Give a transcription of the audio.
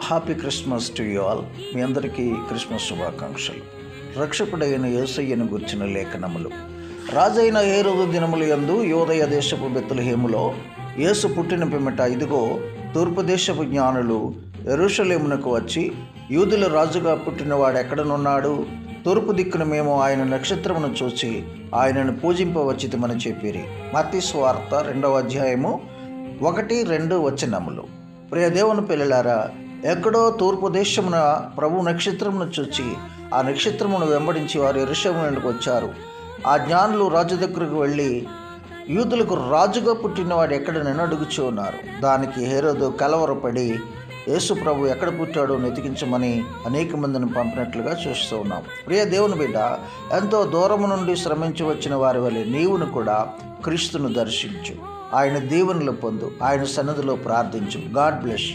Happy Christmas to you all. మీ అందరికీ Christmas శుభాకాంక్షలు. రక్షకుడైన యేసయ్యను గుర్చిన లేఖనములు. రాజైన హేరోదు దినముల యందు యోదయ దేశపు బెత్లెహేములో యేసు పుట్టిన పిమ్మట ఇదిగో తూర్పు దేశపు జ్ఞానులు యెరూషలేమునకు వచ్చి, యూదుల రాజుగా పుట్టినవాడు ఎక్కడనున్నాడు? తూర్పు దిక్కున మేము ఆయన నక్షత్రమును చూసి ఆయనను పూజింపవచ్చితమని చెప్పిరి. మత్తయి సువార్త 2వ అధ్యాయము 1-2 వచనములు. ప్రియ దేవుని పిల్లలారా, ఎక్కడో తూర్పు దేశమున ప్రభు నక్షత్రమును చూచి ఆ నక్షత్రమును వెంబడించి వారు యెరూషలేమునకు వచ్చారు. ఆ జ్ఞానులు రాజు దగ్గరకు వెళ్ళి, యూదులకు రాజుగా పుట్టినవాడు ఎక్కడనని అడుగుచూ ఉన్నారు. దానికి హేరోదు కలవరపడి యేసు ప్రభు ఎక్కడ పుట్టాడో వెతికించమని అనేక మందిని పంపినట్లుగా చూస్తూ ఉన్నాం. ప్రియ దేవుని బిడ్డ, ఎంతో దూరము నుండి శ్రమించి వచ్చిన వారి వలె నీవును కూడా క్రీస్తును దర్శించు, ఆయన దీవెనలు పొందు, ఆయన సన్నిధిలో ప్రార్థించు. God bless.